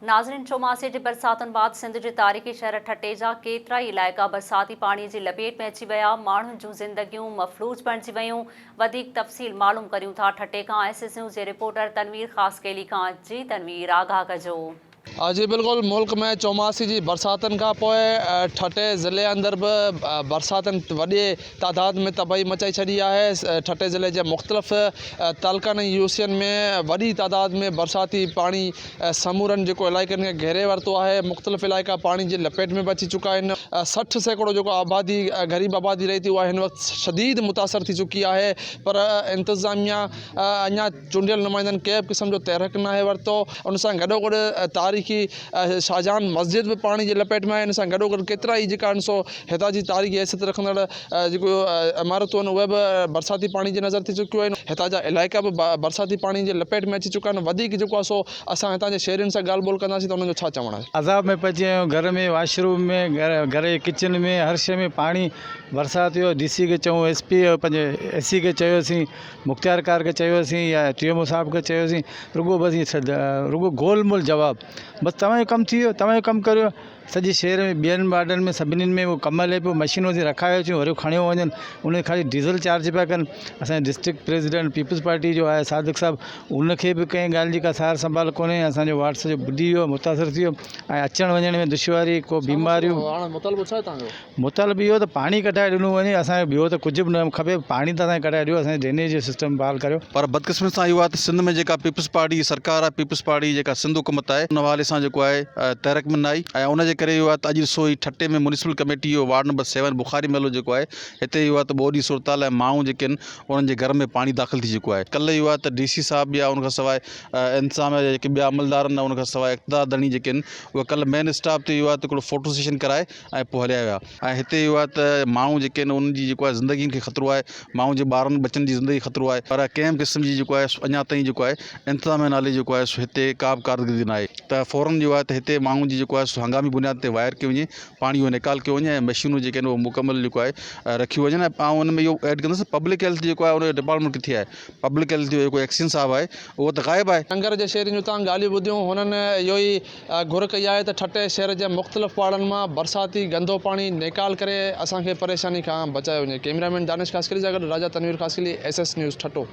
नाज़रीन, चौमासे जी बरसातुनि बाद सिंध जे तारीख़ी शहर ठटे जा केतिरा ई इलाइक़ा बरसाती पाणी जी लपेट में अची विया। माण्हुनि जूं ज़िंदगियूं मफ़लूज बणिजी वयूं। वधीक तफ़सील मालूम करियूं था ठटे खां। SS न्यूज़ जे रिपोर्टर तनवीर ख़ासकेली खां। जी तनवीर, आगाह कजो। जी बिल्कुल, मुल्क में चौमासी जी बरसातन का पोइ ठटे ज़िले अंदर भी बरसातन वॾे तादाद में तबाही मचाई छड़ी है। ठटे ज़िले के मुख़्तलिफ़ तालुक़नि यूसियन में वॾी तादाद में बरसाती पानी समूरन जो इलाइक़नि खे घेरे वरितो है। मुख़्तलिफ़ इलाइक़ा पानी की लपेट में बची चुका आहिनि। 60% जो आबादी गरीब आबादी रही थी उहा हिन वक़्तु शदीद मुतासर थी चुकी है। पर इंतज़ामिया अञा चूंडियल नुमाइंदनि कंहिं बि क़िस्म जो तहरीक न वरितो। उन सां गॾोगॾु तारीख़ी शाहजहान मस्जिद भी पानी की लपेट में है। इन सां गॾोगॾु केतिरा ई जेका सो हितां जी तारीख़ी हैसियत रखंदड़ जेको इमारतूं आहिनि उहे बि बरसाती पानी जी नज़र थी चुकियूं आहिनि। हितां जा इलाइक़ा भी बरसाती पानी जी लपेट में अची चुका आहिनि। वधीक जेको आहे सो असां हितां जे शहरियुनि सां ॻाल्हि ॿोल कंदासीं त उन्हनि जो छा चवणु आहे। अज़ाब में पहुची विया आहियूं। घर में, वॉशरूम में, घर जे किचन में, हर शइ में पाणी बरसाति जो। DC खे चऊं, SP पंहिंजे SC खे चयोसीं, मुख़्तियार कार खे चयोसीं या TMO साहब खे चयोसीं, रुगो बसि रुगो गोलमोल जवाबु, बसि तव्हांजो कमु थी वियो, तव्हांजो कमु करियो। सॼे शहर में ॿियनि वार्डनि में सभिनीनि में उहो कमु हले पियो। मशीनूं असीं रखाए अचूं, वरी खणी वञनि, उन ख़ाली डीज़ल चार्ज पिया कनि। असांजे डिस्ट्रिक्ट प्रेसिडेंट पीपल्स पार्टी जो आहे सादिक साहब, उनखे बि कंहिं ॻाल्हि जी का सार संभाल कोन्हे। असांजो वार्ड सॼो ॿुॾी वियो, मुतासिर थी वियो ऐं अचण वञण में दुश्वारी, को बीमारियूं। मुतालबु इहो त पाणी कढाए ॾिनो वञे। असांखे ॿियो त कुझु बि न खपे, पाणी त असांखे कढाए ॾियो, असांजे ड्रेनेज जो सिस्टम बहाल करियो। पर बदकिस्मत सां इहो आहे त सिंध में जेका पीपल्स पार्टी सरकार आहे, पीपल्स पार्टी जेका सिंध हुकूमत आहे, उन हवाले सां जेको आहे तहरीक में न आई। ऐं उनजे करे इहो आहे त अॼु ॾिसो ही ठटे में म्यूनिसिपल कमेटी जो वार्ड नंबर 7 बुखारी महलो जेको आहे, हिते इहो आहे त ॿोॾी सूरताल ऐं माण्हू जेके आहिनि उन्हनि जे घर में पाणी दाख़िल थी चुको आहे। कल्ह इहो आहे त DC साहब बि आहे, उनखां सवाइ इंतिज़ाम जा जेके ॿिया अमलदार आहिनि, उनखां सवाइ इक़्तिदारदणी जेके आहिनि उहे कल्ह मेन स्टाफ ते इहो आहे त हिकिड़ो फोटो सेशन कराए ऐं पोइ हलिया विया। ऐं हिते इहो आहे त माण्हू जेके आहिनि उन्हनि जी जेको आहे ज़िंदगी खे ख़तरो आहे, माण्हू जे ॿारनि बचनि जी ज़िंदगी ख़तरो आहे। पर कंहिं बि क़िस्म जी जेको आहे अञा ताईं जेको आहे इंतिज़ाम नाले जेको आहे हिते का बि कारकर्दगी न आहे। त फ़ौरन जो आहे त हिते माण्हू जी जेको आहे हंगामी बुनियाद ते वायर कयो वञे, पाणी जो निकाल कयो वञे ऐं मशीनूं जेके आहिनि उहे मुकमल जेको आहे रखियूं वञनि। ऐं हुन में इहो एड कंदुसि पब्लिक हेल्थ जेको आहे उनजो डिपार्टमेंट किथे आहे। पब्लिक हेल्थ जो जेको एक्शन साहब आहे उहो त ग़ाइबु आहे। लंगर जे शहरियुनि जूं तव्हां ॻाल्हियूं ॿुधियूं, हुननि इहो ई घुर कई आहे त ठटे शहर जे मुख़्तलिफ़ वार्डनि मां बरसाती गंदो पाणी निकाल करे असांखे परेशानी खां बचायो वञे। कैमरामैन दानिश ख़ासकेली सां गॾु राजा तनवीर ख़ासकेली, SS न्यूज़ ठटो।